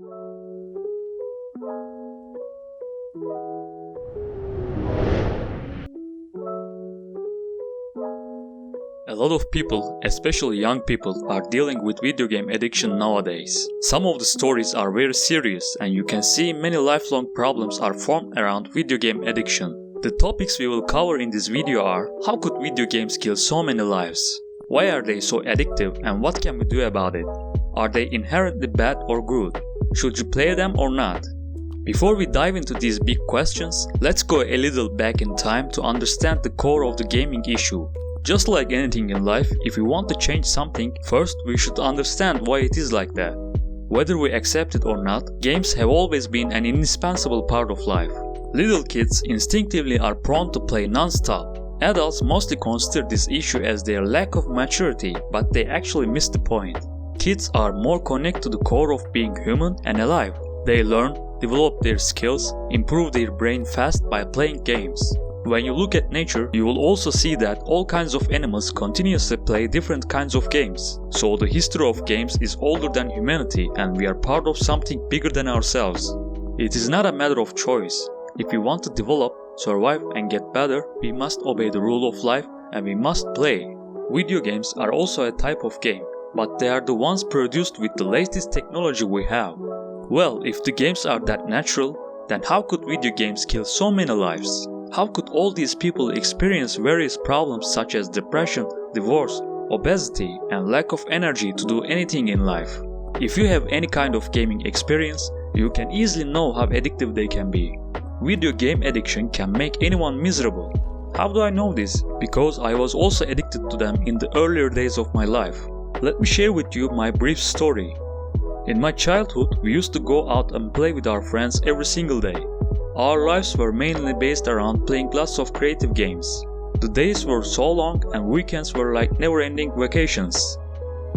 A lot of people, especially young people, are dealing with video game addiction nowadays. Some of the stories are very serious, and you can see many lifelong problems are formed around video game addiction. The topics we will cover in this video are: how could video games kill so many lives? Why are they so addictive, and what can we do about it? Are they inherently bad or good? Should you play them or not? Before we dive into these big questions, let's go a little back in time to understand the core of the gaming issue. Just like anything in life, if we want to change something, first we should understand why it is like that. Whether we accept it or not, games have always been an indispensable part of life. Little kids instinctively are prone to play non-stop. Adults mostly consider this issue as their lack of maturity, but they actually miss the point. Kids are more connected to the core of being human and alive. They learn, develop their skills, improve their brain fast by playing games. When you look at nature, you will also see that all kinds of animals continuously play different kinds of games. So the history of games is older than humanity, and we are part of something bigger than ourselves. It is not a matter of choice. If we want to develop, survive and get better, we must obey the rule of life and we must play. Video games are also a type of game, but they are the ones produced with the latest technology we have. Well, if the games are that natural, then how could video games kill so many lives? How could all these people experience various problems such as depression, divorce, obesity, and lack of energy to do anything in life? If you have any kind of gaming experience, you can easily know how addictive they can be. Video game addiction can make anyone miserable. How do I know this? Because I was also addicted to them in the earlier days of my life. Let me share with you my brief story. In my childhood, we used to go out and play with our friends every single day. Our lives were mainly based around playing lots of creative games. The days were so long and weekends were like never-ending vacations.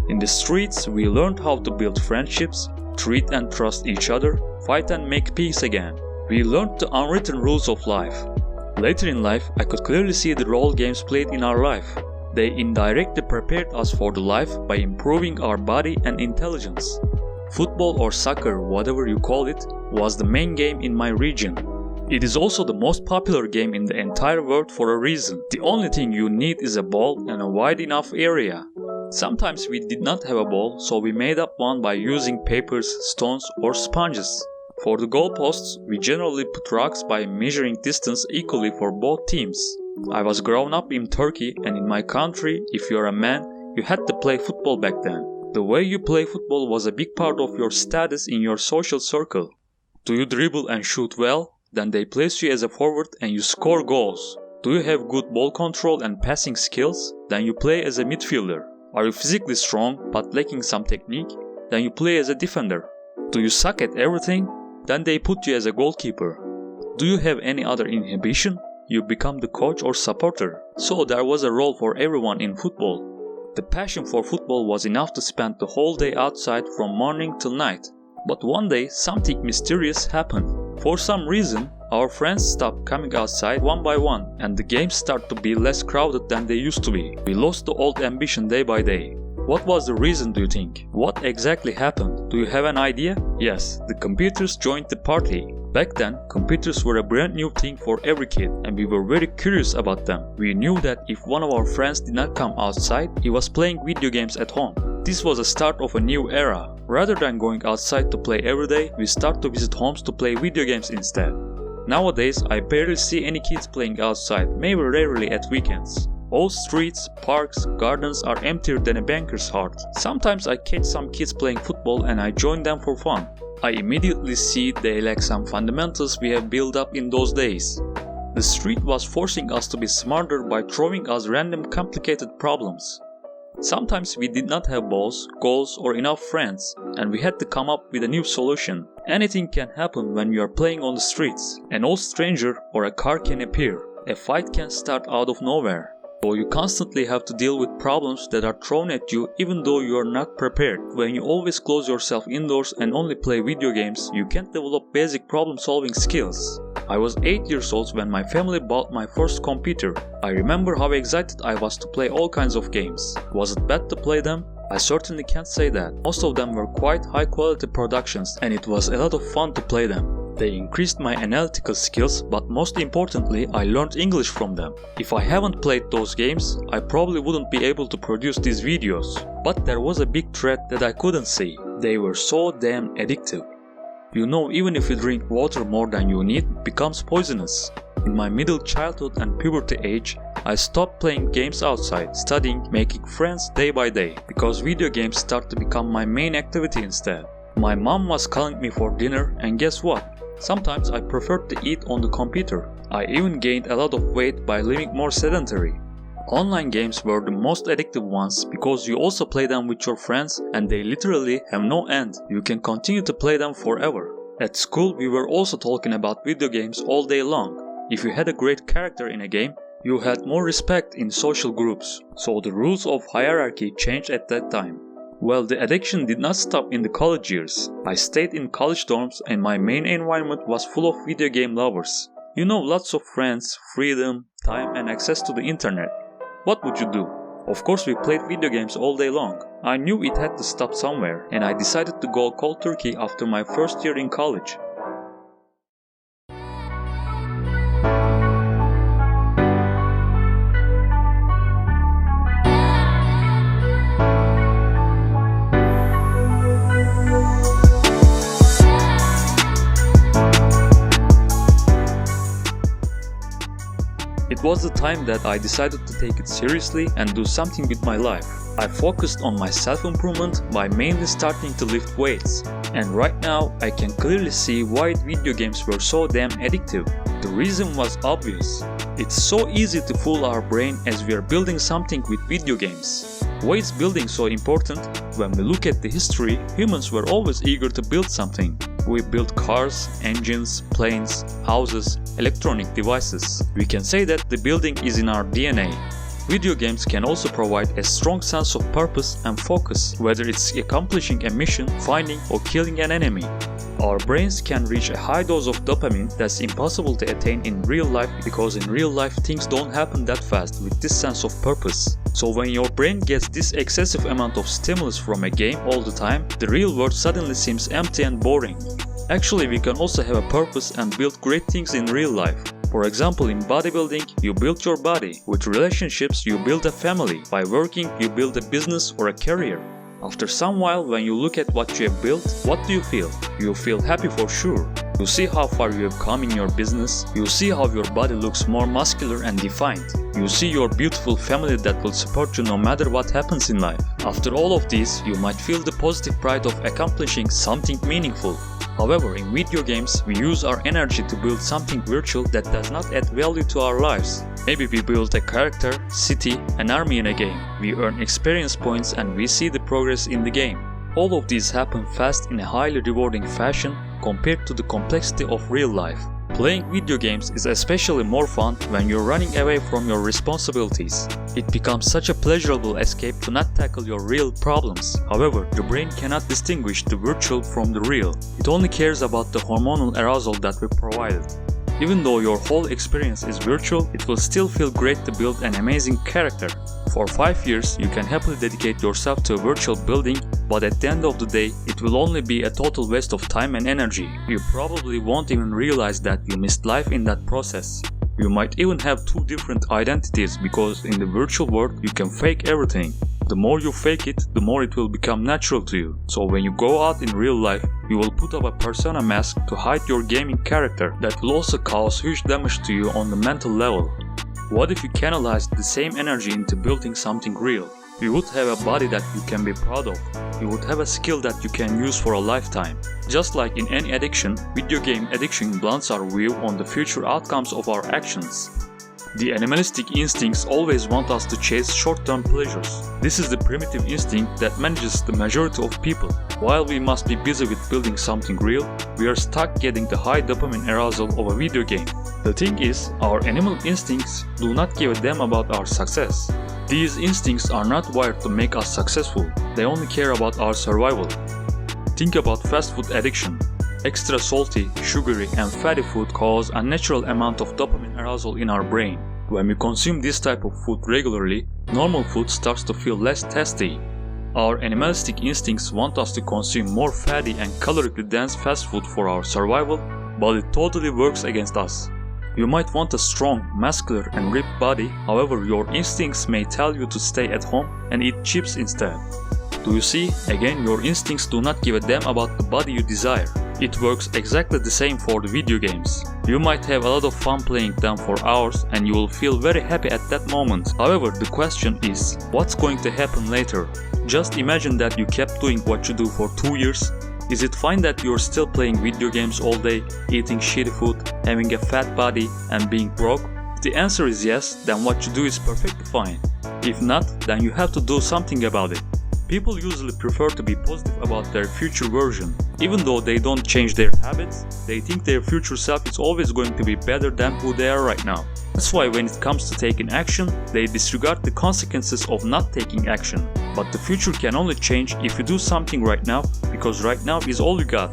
In the streets, we learned how to build friendships, treat and trust each other, fight and make peace again. We learned the unwritten rules of life. Later in life, I could clearly see the role games played in our life. They indirectly prepared us for the life by improving our body and intelligence. Football or soccer, whatever you call it, was the main game in my region. It is also the most popular game in the entire world for a reason. The only thing you need is a ball and a wide enough area. Sometimes we did not have a ball, so we made up one by using papers, stones or sponges. For the goalposts, we generally put rocks by measuring distance equally for both teams. I was grown up in Turkey, and in my country, if you are a man, you had to play football back then. The way you play football was a big part of your status in your social circle. Do you dribble and shoot well? Then they place you as a forward and you score goals. Do you have good ball control and passing skills? Then you play as a midfielder. Are you physically strong but lacking some technique? Then you play as a defender. Do you suck at everything? Then they put you as a goalkeeper. Do you have any other inhibition? You become the coach or supporter. So there was a role for everyone in football. The passion for football was enough to spend the whole day outside from morning till night. But one day something mysterious happened. For some reason, our friends stopped coming outside one by one and the games started to be less crowded than they used to be. We lost the old ambition day by day. What was the reason, do you think? What exactly happened? Do you have an idea? Yes, the computers joined the party. Back then, computers were a brand new thing for every kid and we were very curious about them. We knew that if one of our friends did not come outside, he was playing video games at home. This was the start of a new era. Rather than going outside to play every day, we start to visit homes to play video games instead. Nowadays, I barely see any kids playing outside, maybe rarely at weekends. All streets, parks, gardens are emptier than a banker's heart. Sometimes I catch some kids playing football and I join them for fun. I immediately see they lack some fundamentals we have built up in those days. The street was forcing us to be smarter by throwing us random complicated problems. Sometimes we did not have balls, goals or enough friends, and we had to come up with a new solution. Anything can happen when you are playing on the streets. An old stranger or a car can appear. A fight can start out of nowhere. So you constantly have to deal with problems that are thrown at you even though you are not prepared. When you always close yourself indoors and only play video games, you can't develop basic problem-solving skills. I was 8 years old when my family bought my first computer. I remember how excited I was to play all kinds of games. Was it bad to play them? I certainly can't say that. Most of them were quite high quality productions and it was a lot of fun to play them. They increased my analytical skills, but most importantly, I learned English from them. If I haven't played those games, I probably wouldn't be able to produce these videos. But there was a big threat that I couldn't see. They were so damn addictive. You know, even if you drink water more than you need, it becomes poisonous. In my middle childhood and puberty age, I stopped playing games outside, studying, making friends day by day, because video games start to become my main activity instead. My mom was calling me for dinner, and guess what? Sometimes I preferred to eat on the computer. I even gained a lot of weight by living more sedentary. Online games were the most addictive ones because you also play them with your friends and they literally have no end. You can continue to play them forever. At school we were also talking about video games all day long. If you had a great character in a game, you had more respect in social groups, so the rules of hierarchy changed at that time. Well, the addiction did not stop in the college years. I stayed in college dorms and my main environment was full of video game lovers. You know, lots of friends, freedom, time and access to the internet. What would you do? Of course we played video games all day long. I knew it had to stop somewhere and I decided to go cold turkey after my first year in college. It was the time that I decided to take it seriously and do something with my life. I focused on my self-improvement by mainly starting to lift weights. And right now, I can clearly see why video games were so damn addictive. The reason was obvious. It's so easy to fool our brain as we are building something with video games. Why is building so important? When we look at the history, humans were always eager to build something. We built cars, engines, planes, houses, electronic devices. We can say that the building is in our DNA. Video games can also provide a strong sense of purpose and focus, whether it's accomplishing a mission, finding or killing an enemy. Our brains can reach a high dose of dopamine that's impossible to attain in real life because in real life things don't happen that fast with this sense of purpose. So when your brain gets this excessive amount of stimulus from a game all the time, the real world suddenly seems empty and boring. Actually, we can also have a purpose and build great things in real life. For example, in bodybuilding, you build your body. With relationships, you build a family. By working, you build a business or a career. After some while, when you look at what you have built, what do you feel? You feel happy for sure. You see how far you have come in your business. You see how your body looks more muscular and defined. You see your beautiful family that will support you no matter what happens in life. After all of this, you might feel the positive pride of accomplishing something meaningful. However, in video games, we use our energy to build something virtual that does not add value to our lives. Maybe we build a character, city, an army in a game. We earn experience points and we see the progress in the game. All of these happen fast in a highly rewarding fashion compared to the complexity of real life. Playing video games is especially more fun when you're running away from your responsibilities. It becomes such a pleasurable escape to not tackle your real problems. However, the brain cannot distinguish the virtual from the real. It only cares about the hormonal arousal that we provided. Even though your whole experience is virtual, it will still feel great to build an amazing character. For 5 years, you can happily dedicate yourself to a virtual building, but at the end of the day, it will only be a total waste of time and energy. You probably won't even realize that you missed life in that process. You might even have 2 different identities because in the virtual world, you can fake everything. The more you fake it, the more it will become natural to you. So when you go out in real life, you will put up a persona mask to hide your gaming character that will also cause huge damage to you on the mental level. What if you canalized the same energy into building something real? You would have a body that you can be proud of. You would have a skill that you can use for a lifetime. Just like in any addiction, video game addiction blunts our view on the future outcomes of our actions. The animalistic instincts always want us to chase short-term pleasures. This is the primitive instinct that manages the majority of people. While we must be busy with building something real, we are stuck getting the high dopamine arousal of a video game. The thing is, our animal instincts do not give a damn about our success. These instincts are not wired to make us successful, they only care about our survival. Think about fast food addiction. Extra salty, sugary and fatty food cause a unnatural amount of dopamine arousal in our brain. When we consume this type of food regularly, normal food starts to feel less tasty. Our animalistic instincts want us to consume more fatty and calorically dense fast food for our survival, but it totally works against us. You might want a strong, muscular and ripped body, however your instincts may tell you to stay at home and eat chips instead. Do you see? Again, your instincts do not give a damn about the body you desire. It works exactly the same for the video games. You might have a lot of fun playing them for hours and you will feel very happy at that moment. However, the question is, what's going to happen later? Just imagine that you kept doing what you do for 2 years. Is it fine that you're still playing video games all day, eating shitty food, having a fat body and being broke? If the answer is yes, then what you do is perfectly fine. If not, then you have to do something about it. People usually prefer to be positive about their future version. Even though they don't change their habits, they think their future self is always going to be better than who they are right now. That's why when it comes to taking action, they disregard the consequences of not taking action. But the future can only change if you do something right now, because right now is all you got.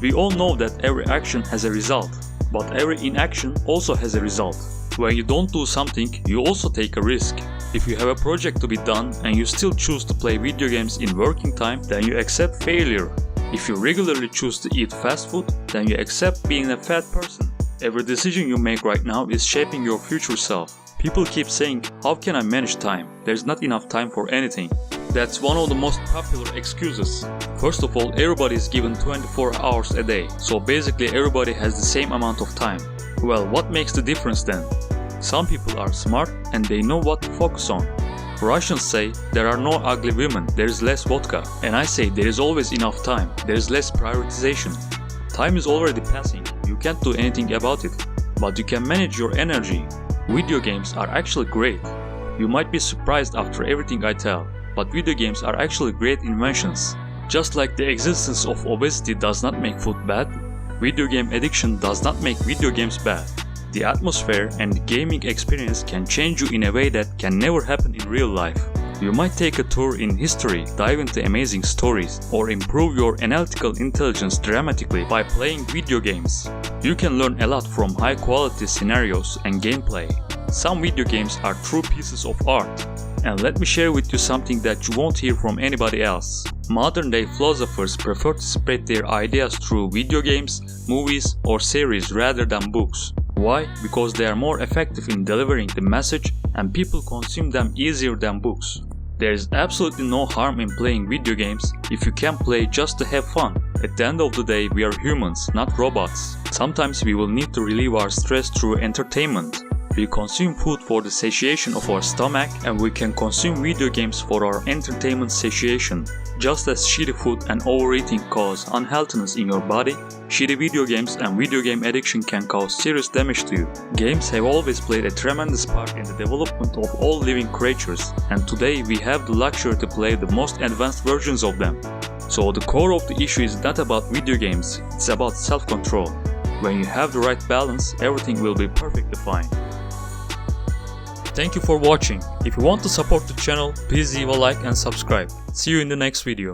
We all know that every action has a result, but every inaction also has a result. When you don't do something, you also take a risk. If you have a project to be done and you still choose to play video games in working time, then you accept failure. If you regularly choose to eat fast food, then you accept being a fat person. Every decision you make right now is shaping your future self. People keep saying, how can I manage time? There's not enough time for anything. That's one of the most popular excuses. First of all, everybody is given 24 hours a day, so basically everybody has the same amount of time. Well, what makes the difference then? Some people are smart and they know what to focus on. Russians say there are no ugly women, there is less vodka. And I say there is always enough time, there is less prioritization. Time is already passing, you can't do anything about it. But you can manage your energy. Video games are actually great. You might be surprised after everything I tell, but video games are actually great inventions. Just like the existence of obesity does not make food bad, video game addiction does not make video games bad. The atmosphere and the gaming experience can change you in a way that can never happen in real life. You might take a tour in history, dive into amazing stories, or improve your analytical intelligence dramatically by playing video games. You can learn a lot from high quality scenarios and gameplay. Some video games are true pieces of art. And let me share with you something that you won't hear from anybody else. Modern day philosophers prefer to spread their ideas through video games, movies, or series rather than books. Why? Because they are more effective in delivering the message and people consume them easier than books. There is absolutely no harm in playing video games if you can play just to have fun. At the end of the day, we are humans, not robots. Sometimes we will need to relieve our stress through entertainment. We consume food for the satiation of our stomach, and we can consume video games for our entertainment satiation. Just as shitty food and overeating cause unhealthiness in your body, shitty video games and video game addiction can cause serious damage to you. Games have always played a tremendous part in the development of all living creatures, and today we have the luxury to play the most advanced versions of them. So the core of the issue is not about video games, it's about self-control. When you have the right balance, everything will be perfectly fine. Thank you for watching. If you want to support the channel, please leave a like and subscribe. See you in the next video.